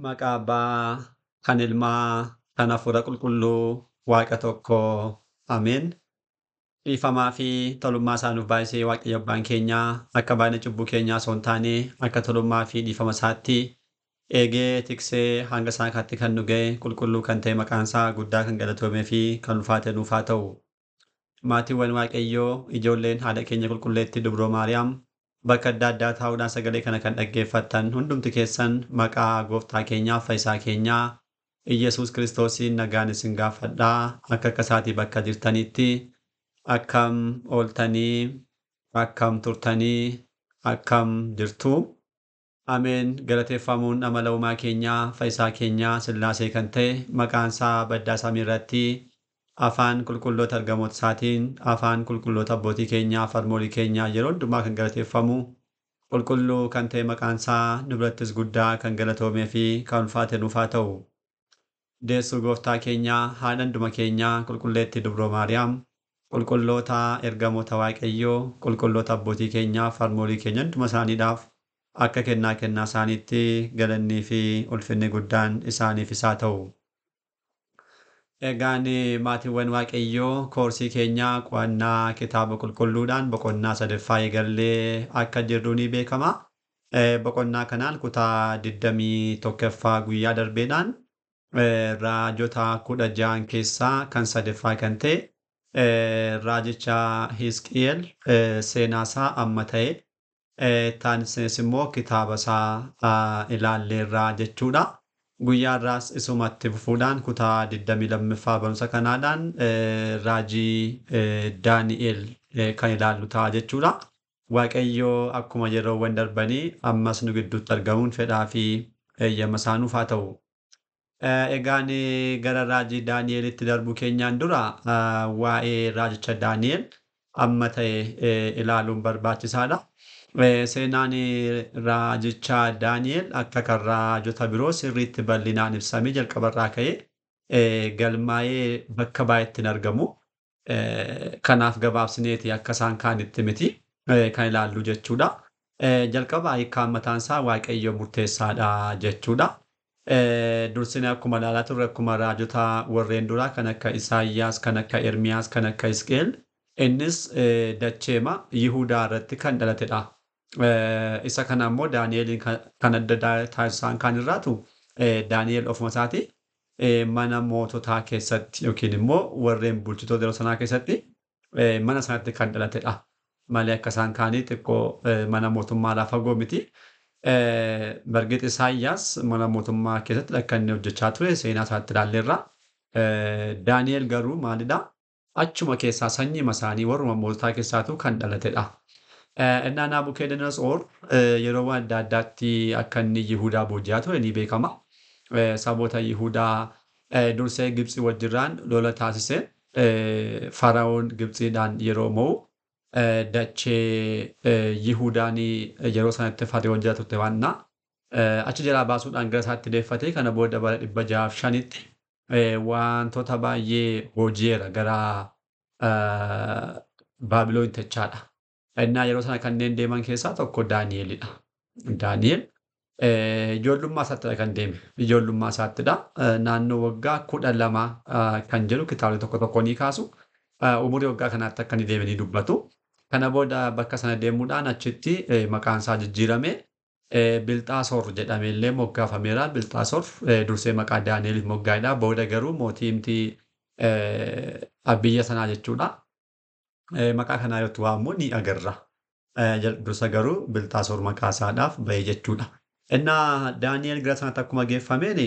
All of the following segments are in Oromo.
Maqaa Abbaa, kan Ilmaa, kan Hafuura Qulqulluu, Waaqa tokkoo. Ameen. Dhiifamaa fi tolummaa isaa nuuf baay'isee Waaqayyo Abbaan keenyaa akka baay'ina cubbuu keenyaa osoo hin taane akka tolummaa fi dhiifama isaatti eegee tiksee hanga saakaatti kan nu ga'e qulqulluu kan ta'e maqaan isaa guddaa kan galatoomee fi kan ulfaate nuuf haa ta'u. Maatiiwwan Waaqayyoo ijoolleen haadha keenya qulqulleetti Dubroo Maariyaam bakka adda addaa taa'uudhaan sagalee kana kan dhaggeeffattan hundumti keessan maqaa gooftaa keenyaa fayyisaa keenyaa Iyyasuus Kiristoosiin nagaan isin gaafadhaa akka isaatii bakka jirtanitti akkam ooltanii akkam turtanii akkam jirtu. Ameen. Galateeffamuun amala uumaa keenyaa fayyisaa keenyaa Sillaasee kan ta'e maqaan isaa baddaa samii irratti afaan qulqulloota argamoota isaatiin afaan qulqulloota abbootii keenyaa farmoolii keenyaa yeroo hundumaa kan galateeffamu qulqulluu kan ta'e maqaan isaa nu birattis guddaa kan galatoomee fi kan ulfaate nuuf haa ta'u. Deessuu gooftaa keenyaa haadha hunduma keenyaa qulqulleetti Dubroo Maariyaam qulqulloota ergamoota Waaqayyoo qulqulloota abbootii keenyaa farmoolii keenya hunduma isaaniidhaaf akka kennaa isaaniitti galannii fi ulfinni guddaan isaaniif isaa ta'u. Egaan maatiiwwan Waaqayyoo koorsii keenyaa qo'annaa kitaaba qulqulluudhaan boqonnaa sadaffaa eegallee akka jirru ni beekama. Boqonnaa kanaan kutaa 21ffaa guyyaa darbeedhaan raajota 16 keessaa kan sadaffaa kan ta'e raajicha Hisqi'eel seenaasaa amma ta'e taansees immoo kitaaba isaa ilaalleerraa jechuudha. Guyyaa irraas isumatti fufuudhaan kutaa 22ffaa barumsa kanaadhaan raajii Daani'el kan ilaallu ta'a jechuudha. Waaqayyoo akkuma yeroowwan darbanii ammas nu gidduutti argamuun fedhaa fi eeyyama isaa nuuf haa ta'u. Egaan gara raajii Daani'elitti darbuu keenyaan dura waa'ee raajicha Daani'el amma ta'e ilaaluun barbaachisaadha. Seenaan raajicha Daani'el akka kan raajota biroo sirriitti bal'inaan ibsamee jalqabarraa ka'ee galmaa'ee bakka baay'eetti hin argamu. Kanaaf gabaabsineeti akka isaan kaanitti miti kan ilaallu jechuudha. Jalqaba hiikkaan mataan isaa Waaqayyo murteessaadha jechuudha. Dursine akkuma ilaalaa turre akkuma raajota warreen duraa kan akka Isaayyaas, kan akka Ermiyaas, kan akka Hisqeel innis dacheema Yihuudaa irratti kan dhalatedha. Isa kana immoo Daani'eliin kan adda taasisaan kan irraatu Daani'el ofuma isaati mana moototaa keessatti yookiin immoo warreen bulchitoota yeroo sanaa keessatti mana sanatti kan dhalatedha. Malee akka isaan kaanii xiqqoo mana mootummaadhaa fagoo miti. Bargit Isaayyaas mana mootummaa keessatti akka inni hojjechaa ture seenaa isaatti ilaalleerra. Daani'el garuu maalidha? Achuma keessaa sanyii isaanii warruma moototaa keessaatu kan dhalatedha. Innaa Naabukeedanasoor yeroo adda addaatti akka inni Yihuudaa booji'aa ture ni beekama. Saboota Yihuudaa dursee Gibxii wajjirraan lola taasisee Fara'oon Gibxiidhaan yeroo mo'u dachee Yihuudaan yeroo sanatti Fara'oon jala turte waannaa achi jalaa baasuudhaan gara isaatti deeffatee kana booda bara 605tti wantoota baay'ee booji'eera gara Baabiloon jechaadha. Innaa yeroo sana kanneen deeman keessaa tokko Daani'elidha. Daani'el ijoollummaa isaattidha kan deeme. Ijoollummaa isaattidha. Naannoo waggaa 12 kan jedhu kitaabni tokko tokko ni kaasu. Umurii waggaa kanaatti akka inni deeme ni dubbatu. Kana booda bakka sana deemuudhaan achitti maqaan isaa jijjiirame Bilxaasoor jedhamee illee moggaafameera. Bilxaasoor dursee maqaa Daani'eliif moggaa'edha. Booda garuu mootiimti biyya sanaa jechuudha. Maqaa kanaa yoo waamnu ni agarra. Dursa garuu Bilxaasoor maqaa isaadhaaf bahee jechuudha. Innaa Daani'el gara sanatti akkuma geeffameen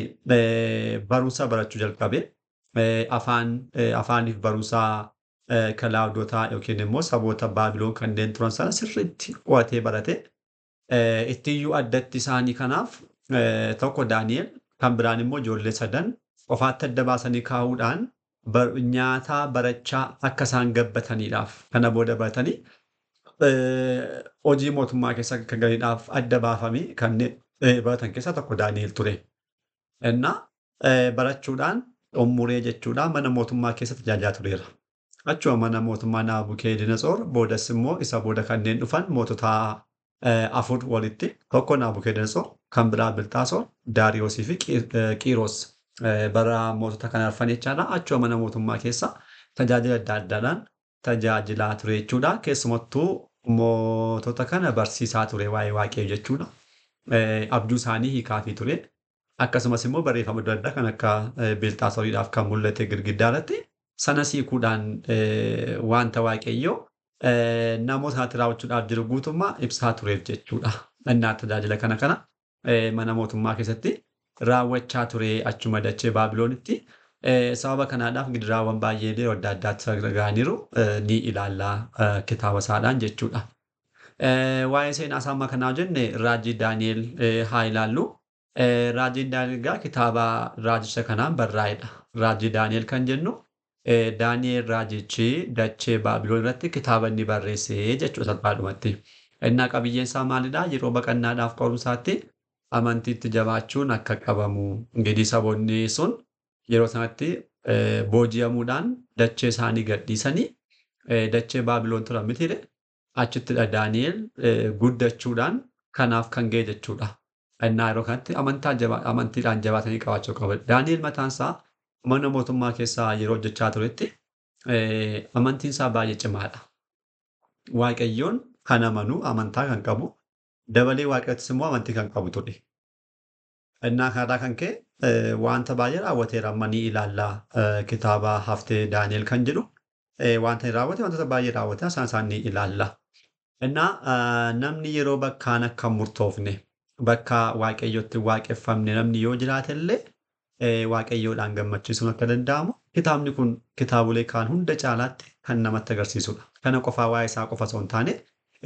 barumsa barachuu jalqabe. Afaaniif barumsaa Kalaadotaa yookiin immoo saboota Baabiloon kanneen turan sana sirriitti qo'atee barate. Ittiyyuu addatti isaanii kanaaf tokko Daani'el kan biraan immoo ijoollee sadan qofaatti adda baasanii kaa'uudhaan nyaata barachaa akka isaan gabbataniidhaaf kana booda baratanii hojii mootummaa keessa akka galaniidhaaf adda baafamii kanneen baratan keessaa tokko Daani'el ture. Innaa barachuudhaan ummuree jechuudha mana mootummaa keessa tajaajilaa tureera. Achuma mana mootummaa Naabukeedanasoor boodas immoo isa booda kanneen dhufan mootota afur walitti tokko Naabukeedanasoor kan biraa Bilxaasoor, Daariyoosii fi Qiiros bara mootota kana arfan jechaadha. Achuma mana mootummaa keessa tajaajila adda addaadhaan tajaajilaa ture jechuudha. Keessumattuu mootota kana barsiisaa ture waa'ee Waaqayyoo jechuudha. Abjuu isaanii hiikaafii ture. Akkasumas immoo barreeffama adda addaa kan akka Bilxaasooriidhaaf kan mul'ate girgiddaa irratti sana hiikuudhaan wanta Waaqayyoo namoota isaatti raawwachuudhaaf jiru guutummaa ibsaa tureef jechuudha. Innaa tajaajila kana mana mootummaa keessatti raawwachaa ture achuma dachee Baabiloonitti. Sababa kanaadhaaf gidiraawwan baay'ee yeroo adda addaatti ga'aniiru ni ilaallaa kitaaba isaadhaan jechuudha. Waa'ee seenaa isaa amma kanaa jenne raajii Daani'el haa ilaallu. Raajiin Daani'el egaa kitaaba raajicha kanaan barraa'edha. Raajii Daani'el kan jennu Daani'el raajichi dachee Baabiloon irratti kitaaba inni barreesse jechuudha salphaadhumatti. Innaa qabiyyeen isaa maalidhaa? Yeroo baqannaadhaaf qorumsaatti amantiitti jabaachuun akka qabamu. Ingidihi saboonni sun yeroo sanatti booji'amuudhaan dachee isaanii gadhiisanii dachee Baabiloon turan mitiire achittidha Daani'el guddachuudhaan kanaaf kan ga'e jechuudha. Innaa yeroo kanatti amantiidhaan jabaatanii qabaachuu qabu. Daani'el mataansaa mana mootummaa keessaa yeroo hojjechaa turetti amantiin isaa baay'ee cimaadha. Waaqayyoon kan amanu amantaa kan qabu dabalee waaqayyottis immoo amantii kan qabu ture. Innaa kanarraa kan ka'e wanta baay'ee raawwateera amma ni ilaallaa kitaaba haftee Daani'el kan jedhu wanta hin raawwate wantoota baay'ee raawwate isaan ni ilaalla. Innaa namni yeroo bakkaan akka hin murtoofne bakka waaqayyotti waaqeffamne namni yoo jiraate illee waaqayyoodhaan gammachiisuun akka danda'amu kitaabni kun kitaabolee kaan hunda caalaatti kan namatti agarsiisudha. Kana qofaa waa'ee isaa qofa osoo hin taane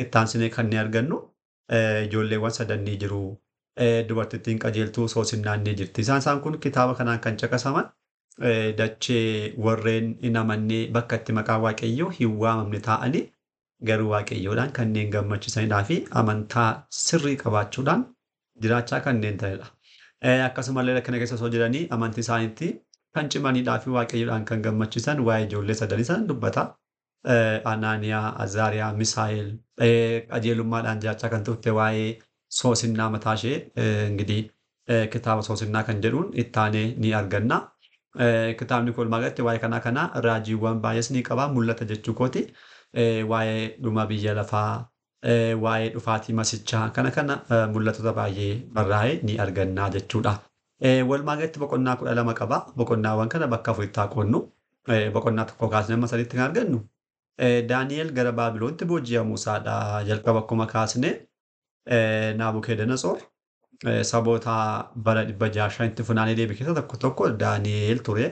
itti aansinee kan ni argannu ijoolleewwan sadan ni jiru. Dubartittiin qajeeltuu Soosinnaan ni jirti. Isaan kun kitaaba kanaan kan caqasaman dachee warreen hin amannee bakka itti maqaa waaqayyoo hin waamamne taa'anii garuu waaqayyoodhaan kanneen gammachiisanidhaa fi amantaa sirrii qabaachuudhaan jiraachaa kanneen ta'edha. Akkasumallee kana keessa osoo jiranii amantii isaaniitti kan cimanidhaa fi waaqayyoodhaan kan gammachiisan waa'ee ijoollee sadanii sana dubbata. Anaaniyaa, Azaariyaa, Misaa'el qajeelummaadhaan jiraachaa kan turte waa'ee Soosinnaa mataa ishee ingidihi kitaaba Soosinnaa kan jedhuun itti aanee ni arganna. Kitaabni kun magaalatti waa'ee kanaa raajiiwwan baay'ees ni qaba mul'ata jechuu kooti. Waa'ee dhuma biyya lafaa, waa'ee dhufaatii masichaa kana mul'atoota baay'ee barraa'ee ni arganna jechuudha. Walumaa galatti boqonnaa 12 qaba. Boqonnaawwan kana bakka afuritti haa qoodnu. Boqonnaa tokko kaasnee amma sadiitti kan argannu. Daani'el gara Baabiloonitti booji'amuu isaadha. Jalqaba akkuma kaasne Naabukeedanasoor saboota bara 605tti funaanee deebi'e keessa tokko Daani'el ture.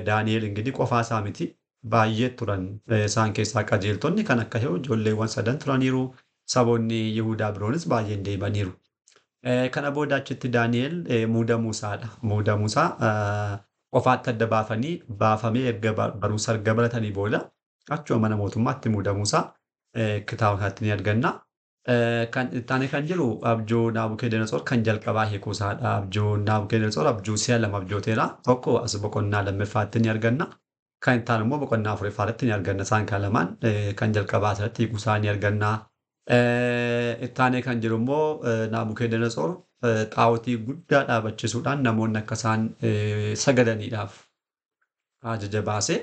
Daani'el ingidihi qofaa isaa miti. Baay'ee turan isaan keessaa qajeeltonni kan akka ijoolleewwan sadan turaniiru. Saboonni Yihuudaa biroonis baay'een deemaniiru. Kana booda achitti Daani'el muudamuu isaadha. Muudamuu isaa qofaatti adda baafamee erga barumsa erga baratanii booda achuma mana mootummaatti muudamuu isaa kitaaba kanatti ni arganna. Kan itti aanee kan jiru abjuu Naabukeedanasoor kan jalqabaa hiikuu isaadha. Abjuu Naabukeedanasoor abjuu si'a lama abjooteera. Tokko as boqonnaa lammaffaatti ni arganna. Kan itti aanu immoo boqonnaa afuraffaatti ni arganna. Isaan kan lamaan kan jalqabaa asirratti hiikuu isaa ni arganna. Itti aanee kan jiru immoo Naabukeedanasoor xaawotii guddaa dhaabachisuudhaan namoonni akka isaan sagadaniidhaaf ajaja baasee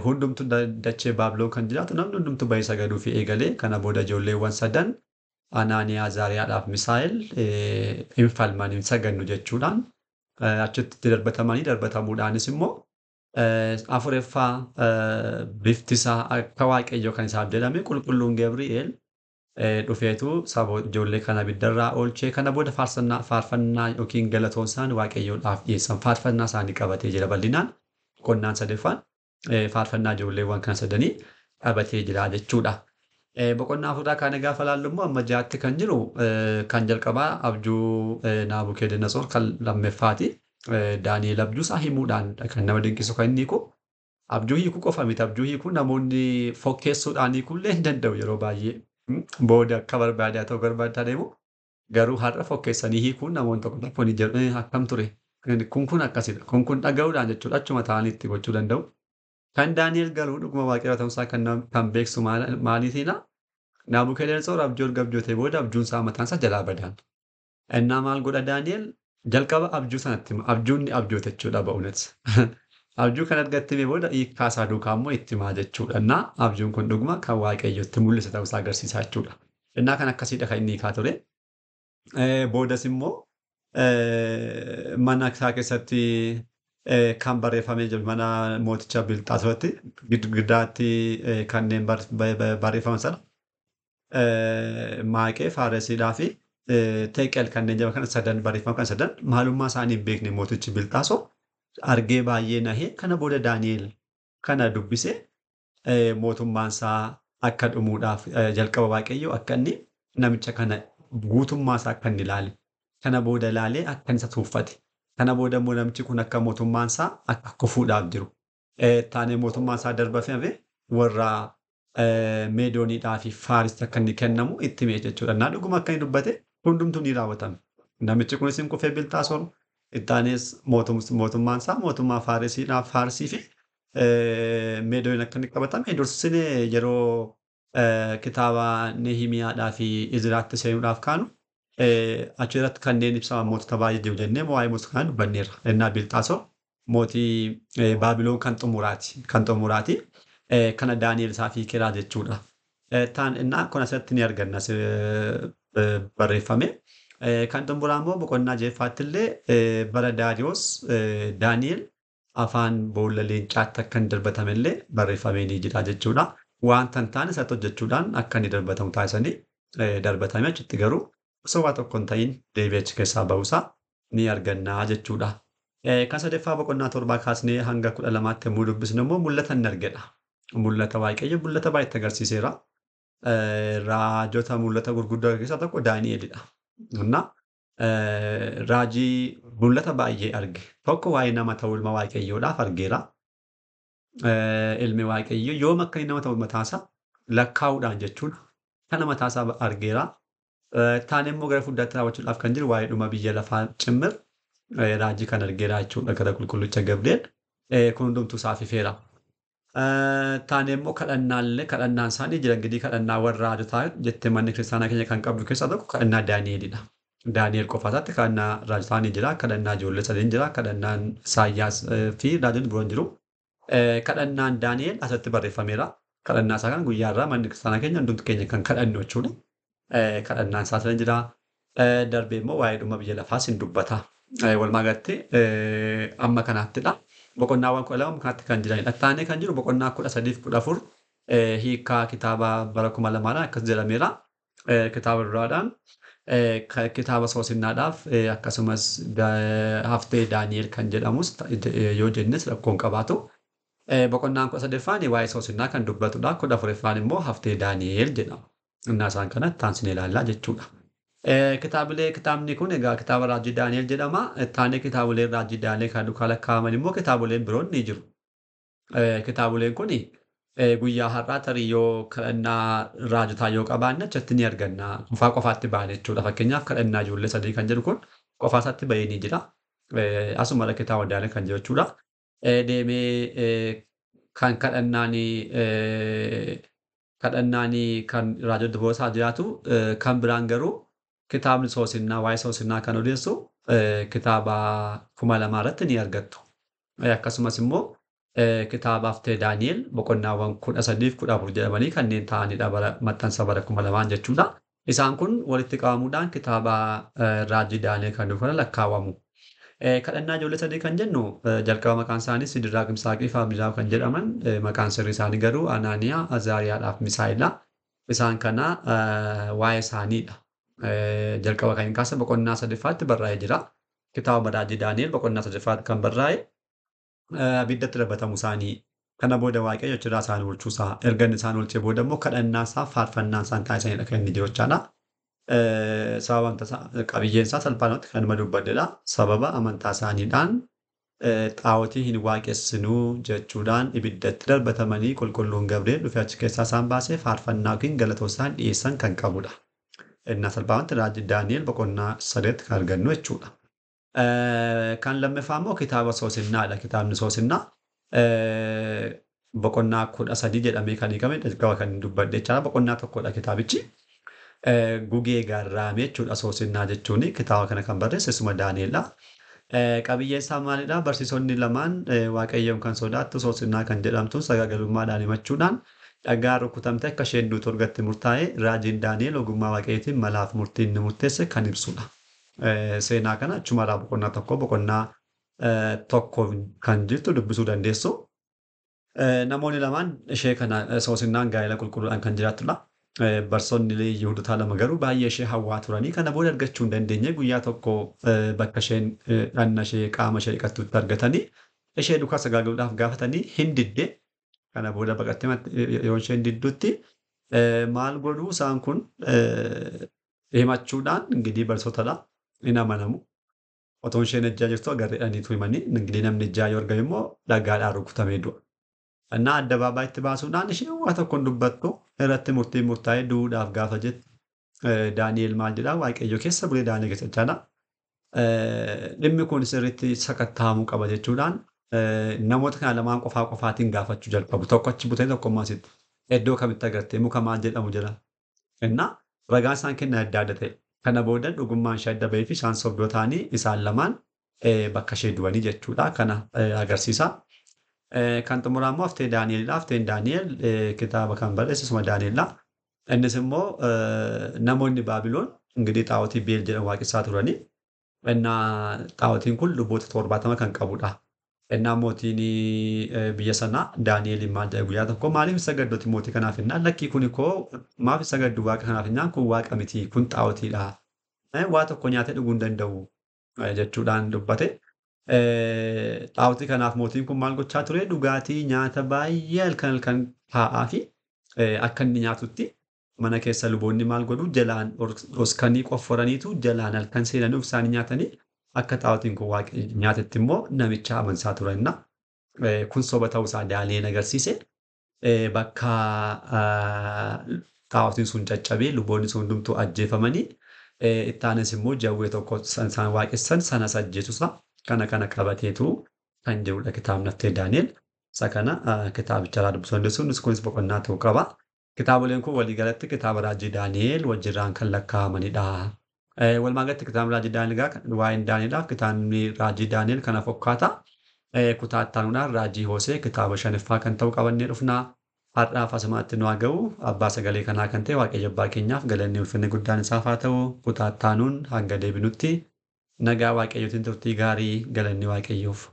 hundumtu dachee Baabiloon kan jiraatu namni hundumtu bahee sagaduu fi eegalee kana booda ijoolleewwan sadan Anaaniyaa, Azaariyaadhaaf Misaa'el hin falman hin sagannu jechuudhaan achitti darbatamuudhaanis immoo afuraffaa bifti isaa akka waaqayyo kan isaaf jedhame qulqulluun Gabri'eel dhufeetu ijoollee kana abiddarraa oolchee kana booda faarfannaa yookiin galatoonsaan waaqayyoodhaaf dhiyeessan faarfannaa isaanii qabatee jira bal'inaan boqonnaan sadaffaan faarfannaa ijoolleewwan kana sadanii qabatee jira jechuudha. Boqonnaa afuraa kana gaafa laallu immoo amma jaatti kan jiru kan jalqabaa abjuu Naabukeedanasoor kan lammaffaati. Daani'el abjuu isaa himuudhaan kan nama dinqisu kan inni hiiku. Abjuu hiikuu qofa miti. Abjuu hiikuu namoonni fokkeessuudhaan hiikullee hin danda'u yeroo baay'ee. Booda akka barbaadaa ta'uu barbaadaa deemu garuu har'a fokkeessanii hiikuun namoonni tokko ni jedhu akkam ture. Kun akkasidha. Kun dhaga'uudhaan jechuudha achuma ta'anii itti gochuu danda'u. Kan Daani'el garuu dhuguma waaqayyo ta'uusaa kan beeksu maaliitiina? Naabukeedanasoor abjuu erga abjootee booda abjuun isaa mataan isaa jalaa badaan. Innaa maal godha Daani'el jalqaba abjuu sanatti abjuun ni abjoote jechuudha ba'uunet. Abjuu kan argattee booda hiikkaa isaa duukaa immoo itti himaa jechuudha. Innaa abjuun kun dhuguma kan waaqayyotti mul'isa ta'uusaa agarsiisa jechuudha. Innaa kan akkasiidha kan inni hiikaa ture. Boodas immoo mana isaa keessatti kan barreeffamee jiru mana mooticha Bilxaasoratti girgiddaatti kanneen barreeffaman sana Maaqee, Faaresiidhaa fi Teeqeel kanneen jedhaman kana sadan barreeffama kan sadan maalummaa isaanii hin beekne mootichi Bilxaasoo argee baay'ee nahee kana booda Daani'el kana dubbisee mootummaan isaa akka dhumuudhaaf jalqaba waaqayyoo akka inni namicha kana guutummaa isaa akka inni ilaale kana booda ilaalee akka inni isa tuuffate kana booda immoo namichi kun akka mootummaan isaa akka kufuudhaaf jiru taanee mootummaan isaa darbafame warra Meedooniidhaa fi Faarisitti akka inni kennamu itti himee jechuudha. Innaa dhuguma akka inni dubbate hundumtuu ni raawwatame. Namichi kunis hin kufee Bilxaasoon ittaanes mootummaan isaa mootummaa Faarisiidhaa Faarsii fi Meedooniin akka inni qabatame dursinee yeroo kitaaba Nehimiyaadhaa fi Izraatti seenuudhaaf kaanu achirratti kanneen ibsaman mootota baay'ee jiru jennee waa'ee mootota kanaa dubbanneerra. Innaa Bilxaasoo mootii Baabiloon kan xumuraati. Kana Daani'el isaa fi kiraa jechuudha. Innaa kun asirratti ni arganna barreeffame. Kan xumuraa immoo boqonnaa jeffaatti illee bara Daariyoos Daani'el afaan boolla leencaatti akka inni darbatame illee barreeffamee ni jira jechuudha. Wanta hin taane isatti hojjechuudhaan akka inni darbatamu taasisanii darbatame achitti garuu osoo waa tokko hin ta'in deebi'ee achi keessaa ba'uusaa ni arganna jechuudha. Kan sadaffaa boqonnaa 7 kaasnee hanga 12tti yommuu dubbisnu immoo mul'ata ni argina. Mul'ata waaqayyo mul'ata baay'eetti agarsiiseera. Raajota mul'ata gurguddoo keessaa tokko Daani'elidha. Raajii mul'ata baay'ee arge. Tokko waa'ee nama ta'uu ilma waaqayyoodhaaf argeera. Ilmi waaqayyo yoom akka inni nama ta'u mataasaa lakkaa'uudhaan jechuudha. Kana mataasaa argeera. Taanee immoo gara fuulduraatti raawwachuudhaaf kan jiru waa'ee dhuma biyya lafaa cimmir raajii kan argeera jechuudha gara qulqullicha Gabri'eel. Kun hundumtuu isaaf ifeera. Taanee immoo kadhannaan isaanii jira ingirii kadhannaa warra raajotaa jettee manni kiristaanaa keenya kan qabdu keessaa tokko kadhannaa Daani'elidha. Daani'el qofa isaatti kadhannaa raajotaa ni jira, kadhannaa ijoollee sadii jira, kadhannaan Isaayyaas fi raajonni biroon jiru. Kadhannaan Daani'el asatti barreeffameera. Kadhannaa isaa kan guyyaarraa manni kiristaanaa keenya hundumtu keenya kan kadhannu jechuudha. Kadhannaan isaa sana jira. Darbee immoo waa'ee dhuma biyya lafaas hin dubbata. Walumaa galatti amma kanaattidha. Boqonnaawwan 12 kanatti kan jiranidha. Taanee kan jiru boqonnaa 13-14 hiikaa kitaaba bara 2000 akkas jedhameera. Kitaaba duraadhaan kitaaba soosinnaadhaaf akkasumas haftee Daani'el kan jedhamus yoo jennes rakkoon qabaatu. Boqonnaan 13ffaan waa'ee soosinnaa kan dubbatudha. 14ffaan immoo haftee Daani'el jedhama. Innaa isaan kanatti taansinee ilaallaa jechuudha. Kitaabni kun egaa kitaaba raajii Daani'el jedhama. Taanee kitaaboleen raajii Daani'el kan duukaa lakkaa'aman immoo kitaaboleen biroon ni jiru. Kitaaboleen kun guyyaa har'aa tarii yoo kadhannaa raajotaa yoo qabaanne achatti ni arganna. Qofaatti ba'an jechuudha. Fakkeenyaaf kadhannaa ijoollee sadii kan jedhu kun qofaa isaatti bahee ni jira. Asuma kitaaba Daani'el kan jiru jechuudha. Deemee kan kadhannaanii kan raajota boosaa jiraatu kan biraan garuu kitaabni soosinnaa waa'ee soosinnaa kan odeessu kitaaba 2000 irratti ni argattu. Akkasumas immoo kitaaba haftee Daani'el boqonnaawwan 13-14 jedhamanii kanneen ta'anidha maxxansa bara 2000 jechuudha. Isaan kun walitti qabamuudhaan kitaaba raajii Daani'el kan duukaa lakkaawwamu. Kadhannaa ijoollee sadii kan jennu jalqaba maqaan isaanii Sidiraaq, Misaaqii fi Abdanaagoo kan jedhaman maqaan sirrii isaanii garuu Anaaniyaa, Azaariyaadhaaf Misaa'elaa. Isaan kana waa'ee isaaniidha. Jalqaba kan hin kaase boqonnaa 3ffaatti barraa'ee jira. Kitaaba raajii Daani'el boqonnaa 3ffaatti kan barraa'e abiddatti darbatamu isaanii. Kana booda waaqayyo achirraa isaan oolchuusaa erga inni isaan oolchee booda immoo kadhannaa isaa faarfannaa isaan taasisanidha kan inni jiru jechaadha. Sababa qabiyyeen isaa salphaanatti kan nama dubbadedha. Sababa amantaa isaaniidhaan xaawotii hin waaqessinuu jechuudhaan ibiddatti darbatamanii qulqulluun Gabri'eel dhufee achi keessaa isaan baasee faarfannaa yookiin galatoo isaan dhiyeessan kan qabudha. Innaa salphaamatti raajii Daani'el boqonnaa 3tti kan argannu jechuudha. Kan lammaffaa immoo kitaaba soosinnaadha. Kitaabni soosinnaa boqonnaa 13 jedhamee kan hiikame jalqaba kan dubbadde jechaadha. Boqonnaa tokkodha kitaabichi. gugee gaarraamee jechuudha soosinnaa jechuun kitaaba kana kan barreesse isuma Daani'eelidha. Qabiyyeen isaa maalidhaa? Barsiisonni lamaan Waaqayyoon kan sodaattu soosinnaa kan jedhamtu sagaagalummaadhaan himachuudhaan dhagaa rukutamte akka isheen duutu argatti murtaa'e raajiin Daani'el ogummaa Waaqayyootiin malaaf murtii inni murteesse kan ibsudha. Seenaa kana achumarraa boqonnaa tokko kan jirtu dubbisuu dandeessu. Namoonni lamaan ishee kana soosinnaan gaa'ela qulqulluudhaan kan jiraattudha. Barsoonni Yihuudotaa lama garuu baay'ee ishee hawwaa turanii kana booda argachuu hin dandeenye guyyaa tokko bakka isheen dhanna ishee qaama ishee dhiqattutti argatanii ishee duukaa sagaagaluudhaaf gaafatanii hin didde. Kana booda baqattee yoo isheen diddutti maal godhuu isaan kun himachuudhaan ingirii barsootadha. Hin amanamu. Otoo isheen ejjaa jirtu agarreedhaniitu himanii ingirii namni ejjaa yoo argame immoo dhagaadhaan rukutamee du'a. Innaa addabaabaatti baasuudhaan ishee waa tokko hin dubbattu irratti murtiin murtaa'ee du'uudhaaf gaafa jettu Daani'el maal jedhaa Waaqayyo keessa bulee Daani'el keessa jechaadha. Dhimmi kun sirriitti sakattaa'amuu qaba jechuudhaan namoota kana lamaan qofaatiin gaafachuu jalqabu. Tokko achi butee tokko immoo asitti. Iddoo kamitti agartee muka maal jedhamu jedha. Innaa ragaan isaan kennan adda adda ta'e. Kana booda dhugummaan ishee adda bahee fi isaan sobdoo ta'anii isaan lamaan bakka ishee du'anii jechuudha. Kana agarsiisa. Kan xumuraa immoo haftee Daani'elidha. Hafteen Daani'el kitaaba kan barreesse isuma Daani'elidha. Innis immoo namoonni Baabiloon ingirii xaa'otii Beel jedhan waaqessaa turanii. Innaa xaa'otiin kun luboota 70 kan qabudha. Innaa mootiin biyya sanaa Daani'eliin maal jedhe guyyaa tokko maaliif sagaddooti mootii kanaaf jennaan lakkii kuni koo maaf sagaddu waaqa kanaaf jennaan kun waaqa miti kun xaa'otiidha. Waa tokko nyaatee dhuguu hin danda'u jechuudhaan dubbate. Xaa'otii kanaaf mootiin kun maal gochaa ture dhugaatii nyaata baay'ee halkan taa'aa fi akka inni nyaatutti mana keessa luboonni maal godhu jalaan dhoskanii qofforaniitu jalaan halkan seenanii isaanii nyaatanii akka xaa'otiin kun nyaatetti immoo namicha amansaa turanna. Kun soba ta'uusaa Daani'el agarsiise. Bakka xaa'otiin sun caccabee luboonni sun hundumtuu ajjeefamanii ittaanis immoo jawwee tokko isaan waaqessan sanas ajjeesuusaa. Kana qabateetu kan jirudha kitaabni haftee Daani'el. Isa kana kitaabicha dubbisuu dandeessu. Kunis boqonnaa ta'uu qaba. Kitaaboleen kun waliigalatti kitaaba raajii Daani'el wajjirraan kan lakkaa'amanidha. Walumaagalatti kitaabni raajii Daani'el waa'een Daani'elaaf kitaabni raajii Daani'el kana fakkaata. Kutaa ittaanuudhaan raajii Hoosee kitaaba 5ffaa kan ta'u qabannee dhufna. Har'aaf asumaatti nu haa ga'u. Abbaa sagalee kanaa kan ta'e Waaqayyo Abbaa keenyaaf galanni ulfinni guddaan isaaf haa ta'u. Kutaa ittaanuun hanga deebinutti. Nagaa Waaqayyootiin turtii gaarii galanni Waaqayyoof.